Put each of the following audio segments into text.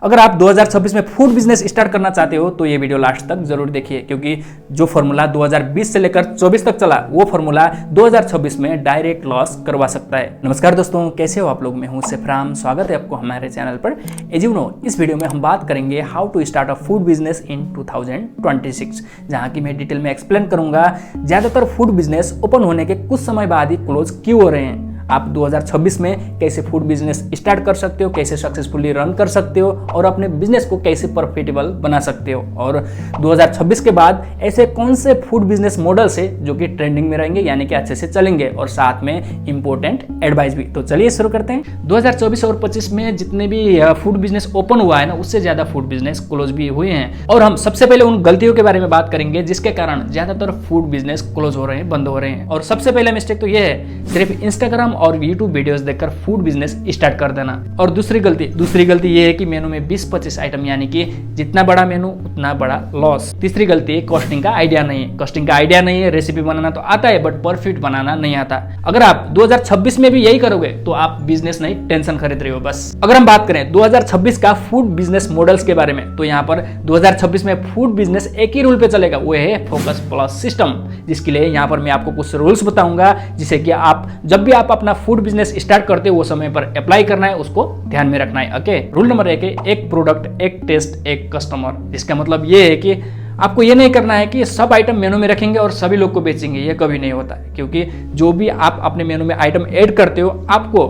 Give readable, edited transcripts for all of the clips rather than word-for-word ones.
अगर आप 2026 में फूड बिजनेस स्टार्ट करना चाहते हो तो ये वीडियो लास्ट तक जरूर देखिए, क्योंकि जो फॉर्मूला 2020 से लेकर 24 तक चला वो फॉर्मूला 2026 में डायरेक्ट लॉस करवा सकता है। नमस्कार दोस्तों, कैसे हो आप लोग। मैं हूं सेफ्राम, स्वागत है आपको हमारे चैनल पर। एज यू नो, इस वीडियो में हम बात करेंगे how to start a food business in 2026, जहां की मैं डिटेल में एक्सप्लेन करूंगा ज्यादातर फूड बिजनेस ओपन होने के कुछ समय बाद ही क्लोज क्यों हो रहे हैं। आप 2026 में कैसे फूड बिजनेस स्टार्ट कर सकते हो, कैसे सक्सेसफुली रन कर सकते हो और अपने बिजनेस को कैसे प्रॉफिटेबल बना सकते हो। और 2026 के बाद ऐसे कौन से फूड बिजनेस मॉडल्स है जो कि ट्रेंडिंग में रहेंगे, यानी कि अच्छे से चलेंगे, और साथ में इंपॉर्टेंट एडवाइस भी। तो चलिए शुरू करते हैं। 2024 और 25 में जितने भी फूड बिजनेस ओपन हुआ है ना, उससे ज्यादा फूड बिजनेस क्लोज भी हुए हैं। और हम सबसे पहले उन गलतियों के बारे में बात करेंगे जिसके कारण ज्यादातर फूड बिजनेस क्लोज हो रहे हैं, बंद हो रहे हैं। और सबसे पहला मिस्टेक तो यह है, सिर्फ इंस्टाग्राम और यूट्यूब वीडियोस देखकर फूड बिजनेस स्टार्ट कर देना। और दूसरी गलती ये है कि मेनू में 20-25 आइटम, यानी कि जितना बड़ा मेनू उतना बड़ा लॉस। तीसरी गलती है, कॉस्टिंग का आइडिया नहीं है। कॉस्टिंग का आइडिया नहीं है, रेसिपी बनाना तो आता है बट प्रॉफिट बनाना नहीं आता। अगर आप 2026 में भी यही करोगे तो आप बिजनेस नहीं टेंशन खरीद रहे हो बस। अगर हम बात करें 2026 का फूड बिजनेस मॉडल्स के बारे में, तो यहाँ पर 2026 में फूड बिजनेस एक ही रूल पे चलेगा, वो है फोकस प्लस सिस्टम। जिसके लिए यहाँ पर मैं आपको कुछ रूल्स बताऊंगा जिसे कि आप जब भी आप अपना फूड बिजनेस स्टार्ट करते हो वो समय पर अप्लाई करना है, उसको ध्यान में रखना है। ओके, रूल नंबर 1 है, एक प्रोडक्ट, एक टेस्ट, एक कस्टमर। इसका मतलब ये है कि आपको ये नहीं करना है कि सब आइटम मेनू में रखेंगे और सभी लोग को बेचेंगे। ये कभी नहीं होता है, क्योंकि जो भी आप अपने मेनू में आइटम ऐड करते हो आपको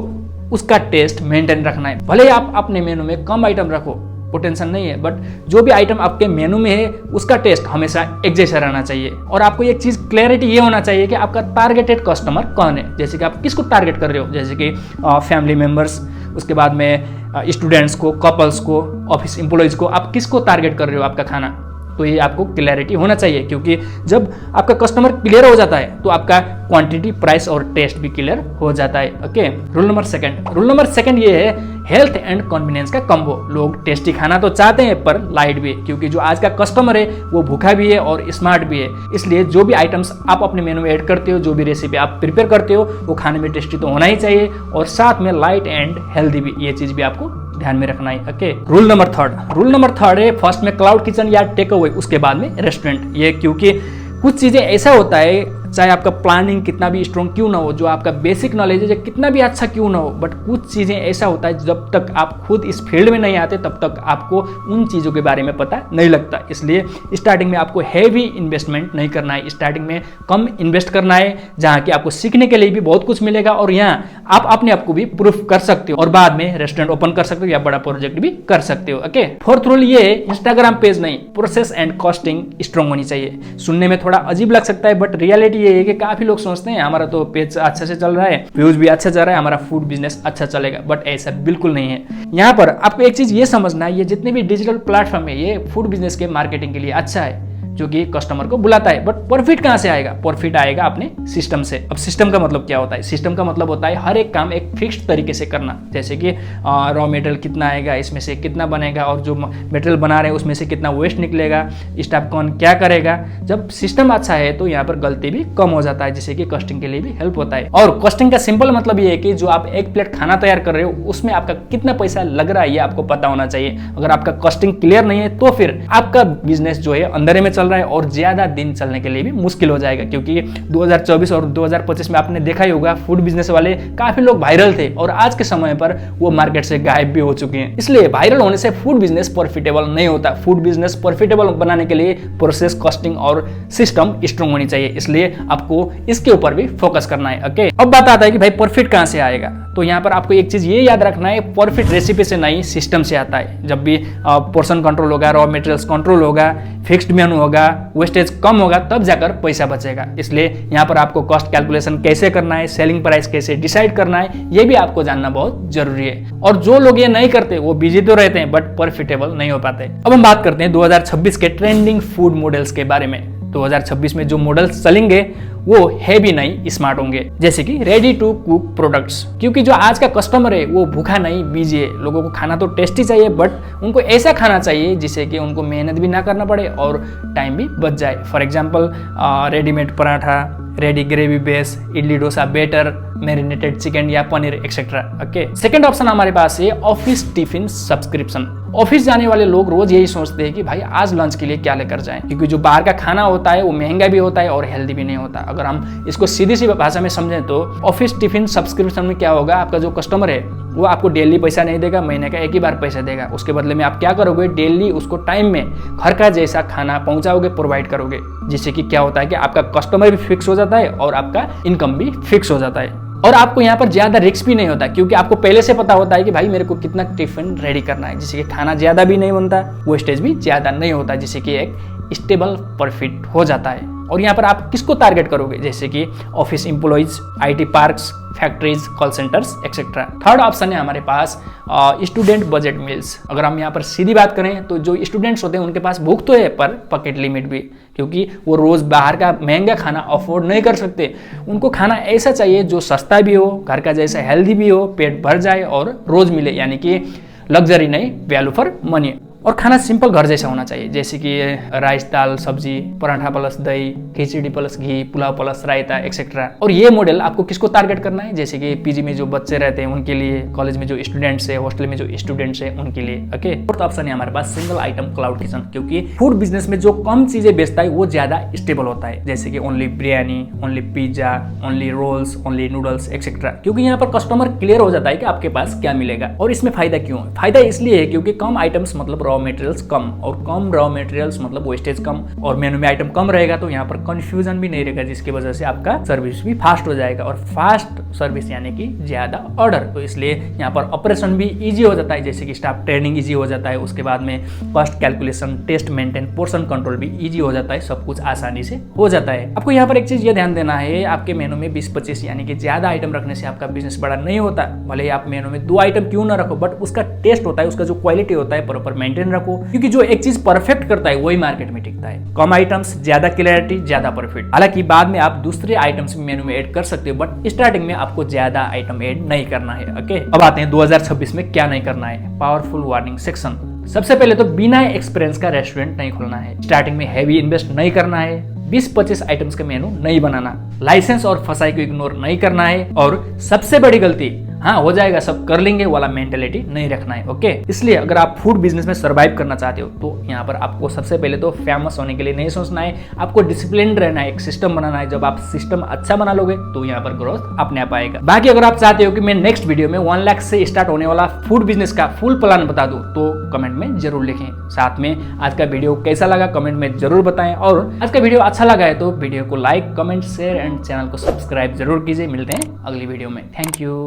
उसका टेस्ट मेंटेन रखना है। भले ही आप अपने मेनू में कम आइटम रखो, वो टेंशन नहीं है, बट जो भी आइटम आपके मेनू में है उसका टेस्ट हमेशा एक जैसा रहना चाहिए। और आपको एक चीज क्लैरिटी ये होना चाहिए कि आपका टारगेटेड कस्टमर कौन है। जैसे कि आप किसको टारगेट कर रहे हो, जैसे कि फैमिली मेंबर्स, उसके बाद में स्टूडेंट्स को, कपल्स को, ऑफिस एम्प्लॉयज को, आप किसको टारगेट कर रहे हो आपका खाना। तो ये आपको क्लैरिटी होना चाहिए, क्योंकि जब आपका कस्टमर क्लियर हो जाता है तो आपका क्वांटिटी, प्राइस और टेस्ट भी क्लियर हो जाता है। ओके, रूल नंबर सेकंड ये है, हेल्थ एंड कन्वीनियंस का कॉम्बो। लोग टेस्टी खाना तो चाहते हैं पर लाइट भी, क्योंकि जो आज का कस्टमर है वो भूखा भी है और स्मार्ट भी है। इसलिए जो भी आइटम्स आप अपने मेनू में ऐड करते हो, जो भी रेसिपी आप प्रिपेयर करते हो, वो खाने में टेस्टी तो होना ही चाहिए और साथ में लाइट एंड हेल्दी भी। ये चीज भी आपको ध्यान में रखना है। ओके, रूल नंबर थर्ड है, फर्स्ट में क्लाउड किचन या टेक अवे, उसके बाद में रेस्टोरेंट। ये क्योंकि कुछ चीजें ऐसा होता है, चाहे आपका प्लानिंग कितना भी स्ट्रॉन्ग क्यों ना हो, जो आपका बेसिक नॉलेज है कितना भी अच्छा क्यों ना हो, बट कुछ चीजें ऐसा होता है जब तक आप खुद इस फील्ड में नहीं आते तब तक आपको उन चीजों के बारे में पता नहीं लगता। इसलिए स्टार्टिंग में आपको हैवी इन्वेस्टमेंट नहीं करना है, स्टार्टिंग में कम इन्वेस्ट करना है, जहाँ की आपको सीखने के लिए भी बहुत कुछ मिलेगा और यहाँ आप अपने आप को भी प्रूफ कर सकते हो और बाद में रेस्टोरेंट ओपन कर सकते हो या बड़ा प्रोजेक्ट भी कर सकते हो। ओके, फोर्थ रूल ये है, इंस्टाग्राम पेज नहीं, प्रोसेस एंड कॉस्टिंग स्ट्रॉन्ग होनी चाहिए। सुनने में थोड़ा अजीब लग सकता है बट रियलिटी ये है कि काफी लोग सोचते हैं हमारा तो पेज अच्छे से चल रहा है, व्यूज भी अच्छा चल रहा है, हमारा फूड बिजनेस अच्छा चलेगा, बट ऐसा बिल्कुल नहीं है। यहाँ पर आपको एक चीज ये समझना है, ये जितने भी डिजिटल प्लेटफॉर्म है ये फूड बिजनेस के मार्केटिंग के लिए अच्छा है, जो कि कस्टमर को बुलाता है, बट प्रॉफिट कहां से आएगा? प्रॉफिट आएगा अपने सिस्टम से। अब सिस्टम का मतलब क्या होता है? सिस्टम का मतलब होता है हर एक काम एक फिक्स्ड तरीके से करना, जैसे कि रॉ मटेरियल कितना आएगा, इसमें से कितना बनेगा, और जो मटेरियल बना रहे हैं उसमें से कितना वेस्ट निकलेगा, स्टाफ कौन क्या करेगा। जब सिस्टम अच्छा है तो यहाँ पर गलती भी कम हो जाता है, जिससे कि कॉस्टिंग के लिए भी हेल्प होता है। और कॉस्टिंग का सिंपल मतलब ये है कि जो आप एक प्लेट खाना तैयार कर रहे हो उसमें आपका कितना पैसा लग रहा है ये आपको पता होना चाहिए। अगर आपका कॉस्टिंग क्लियर नहीं है तो फिर आपका बिजनेस जो है अंधेरे में चल रहा है और ज्यादा दिन चलने के लिए भी मुश्किल हो जाएगा, क्योंकि 2024 और 2025 में आपने देखा ही होगा फूड बिजनेस वाले काफी लोग वायरल थे और आज के समय पर वो मार्केट से गायब भी हो चुके हैं। इसलिए वायरल होने से फूड बिजनेस प्रॉफिटेबल नहीं होता। फूड बिजनेस प्रॉफिटेबल बनाने के लिए प्रोसेस, कॉस्टिंग और सिस्टम स्ट्रॉन्ग होनी चाहिए, इसलिए आपको इसके ऊपर भी फोकस करना है। ओके, अब बात आता है कि भाई प्रॉफिट कहां से आएगा, तो यहाँ पर आपको एक चीज ये याद रखना है, प्रॉफिट रेसिपी से नहीं सिस्टम से आता है। जब भी पोर्शन कंट्रोल होगा, रॉ मटेरियल्स कंट्रोल होगा, फिक्स्ड मेनू होगा, वेस्टेज कम होगा, तब जाकर पैसा बचेगा। इसलिए यहाँ पर आपको कॉस्ट कैलकुलेशन कैसे करना है, सेलिंग प्राइस कैसे डिसाइड करना है, ये भी आपको जानना बहुत जरूरी है। और जो लोग ये नहीं करते वो बिजी तो रहते हैं बट प्रॉफिटेबल नहीं हो पाते। अब हम बात करते हैं 2026 के ट्रेंडिंग फूड मॉडल्स के बारे में। 2026 में जो मॉडल्स चलेंगे वो हैवी नहीं स्मार्ट होंगे। जैसे कि रेडी टू कुक प्रोडक्ट्स, क्योंकि जो आज का कस्टमर है वो भूखा नहीं बिजी है। लोगों को खाना तो टेस्टी चाहिए, बट उनको ऐसा खाना चाहिए जिससे कि उनको मेहनत भी ना करना पड़े और टाइम भी बच जाए। For example readymade paratha, ready gravy base, idli dosa batter, marinated chicken या paneer etcetera. Okay, second option हमारे पास है ऑफिस टिफिन सब्सक्रिप्शन। ऑफिस जाने वाले लोग रोज यही सोचते हैं कि भाई आज लंच के लिए क्या लेकर जाएं, क्योंकि जो बाहर का खाना होता है वो महंगा भी होता है और हेल्दी भी नहीं होता। अगर हम इसको सीधी सी भाषा में समझें तो ऑफिस टिफिन सब्सक्रिप्शन में क्या होगा, आपका जो कस्टमर है वो आपको डेली पैसा नहीं देगा, महीने का एक ही बार पैसा देगा। उसके बदले में आप क्या करोगे, डेली उसको टाइम में घर का जैसा खाना पहुंचाओगे, प्रोवाइड करोगे, जिससे कि क्या होता है कि आपका कस्टमर भी फिक्स हो जाता है और आपका इनकम भी फिक्स हो जाता है। और आपको यहाँ पर ज्यादा रिस्क भी नहीं होता, क्योंकि आपको पहले से पता होता है कि भाई मेरे को कितना टिफिन रेडी करना है, जिससे कि खाना ज्यादा भी नहीं बनता, वेस्टेज भी ज्यादा नहीं होता, जिससे कि एक स्टेबल प्रॉफिट हो जाता है। और यहाँ पर आप किसको टारगेट करोगे, जैसे कि office employees, IT parks, factories, call centres etcetera. Third option है हमारे पास स्टूडेंट बजट मील्स। अगर हम यहाँ पर सीधी बात करें तो जो स्टूडेंट्स होते हैं उनके पास भूख तो है पर पॉकेट लिमिट भी, क्योंकि वो रोज बाहर का महंगा खाना अफोर्ड नहीं कर सकते। उनको खाना ऐसा चाहिए जो सस्ता भी हो, घर का जैसा हेल्दी भी हो, पेट भर जाए और रोज मिले, यानी कि लग्जरी नहीं, वैल्यू फॉर मनी। और खाना सिंपल घर जैसा होना चाहिए, जैसे कि राइस दाल सब्जी, पराठा प्लस दही, खिचड़ी प्लस घी, पुलाव प्लस रायता एक्सेट्रा। और ये मॉडल आपको किसको टारगेट करना है, जैसे कि पीजी में जो बच्चे रहते हैं उनके लिए, कॉलेज में जो स्टूडेंट्स है, हॉस्टल में जो स्टूडेंट्स है उनके लिए। ओके, फोर्थ ऑप्शन है हमारे पास सिंगल आइटम क्लाउड किचन, क्योंकि फूड बिजनेस में जो कम चीजें बेचता है वो ज्यादा स्टेबल होता है, जैसे कि only biryani, only pizza, only rolls, only noodles etcetera. क्योंकि यहाँ पर कस्टमर क्लियर हो जाता है कि आपके पास क्या मिलेगा। और इसमें फायदा क्यों है, फायदा इसलिए है क्योंकि कम आइटम्स मतलब रॉ मटेरियल्स कम, और कम रॉ मटेरियल्स मतलब वेस्टेज कम, और मेनू में आइटम कम रहेगा तो यहाँ पर कंफ्यूजन भी नहीं रहेगा, जिसकी वजह से आपका सर्विस भी फास्ट हो जाएगा। और फास्ट सर्विस यानी कि ज्यादा ऑर्डर, तो इसलिए यहाँ पर ऑपरेशन भी इजी हो जाता है, जैसे कि स्टाफ ट्रेनिंग इजी हो जाता है, उसके बाद में cost calculation, taste maintain, portion control भी इजी हो जाता है, सब कुछ आसानी से हो जाता है। आपको यहाँ पर एक चीज ये ध्यान देना है, आपके मेनू में 20-25 यानी कि ज्यादा आइटम रखने से आपका बिजनेस बड़ा नहीं होता। भले ही आप मेनू में 2 आइटम क्यों ना रखो, बट उसका टेस्ट होता है, उसका जो क्वालिटी होता है प्रॉपर मेंटेन रखो, क्योंकि जो एक चीज परफेक्ट करता है वही मार्केट में टिकता है। कम आइटम्स, ज्यादा क्लैरिटी, ज्यादा प्रॉफिट। हालांकि बाद में आप दूसरे आइटम्स मेनू में ऐड कर सकते हो, बट स्टार्टिंग में आपको ज्यादा आइटम ऐड नहीं करना है। ओके, अब आते हैं 2026 में क्या नहीं करना है। Powerful warning section. सबसे पहले तो बिना एक्सपीरियंस का रेस्टोरेंट नहीं खोलना है, स्टार्टिंग में हैवी इन्वेस्ट नहीं करना है, 20-25 आइटम्स का मेनू नहीं बनाना, लाइसेंस और फसाई को इग्नोर नहीं करना है, और सबसे बड़ी गलती, हाँ हो जाएगा सब कर लेंगे वाला मेंटेलिटी नहीं रखना है। ओके, इसलिए अगर आप फूड बिजनेस में सर्वाइव करना चाहते हो तो यहाँ पर आपको सबसे पहले तो फेमस होने के लिए नहीं सोचना है, आपको डिसिप्लिन रहना है, एक सिस्टम बनाना है। जब आप सिस्टम अच्छा बना लोगे तो यहाँ पर ग्रोथ अपने आप आएगा। बाकी अगर आप चाहते हो कि मैं नेक्स्ट वीडियो में 1 लाख से स्टार्ट होने वाला फूड बिजनेस का फुल प्लान बता दूं तो कमेंट में जरूर लिखें। साथ में आज का वीडियो कैसा लगा कमेंट में जरूर बताएं, और आज का वीडियो अच्छा लगा है तो वीडियो को like, comment, share and channel को सब्सक्राइब जरूर कीजिए। मिलते हैं अगली वीडियो में। Thank you.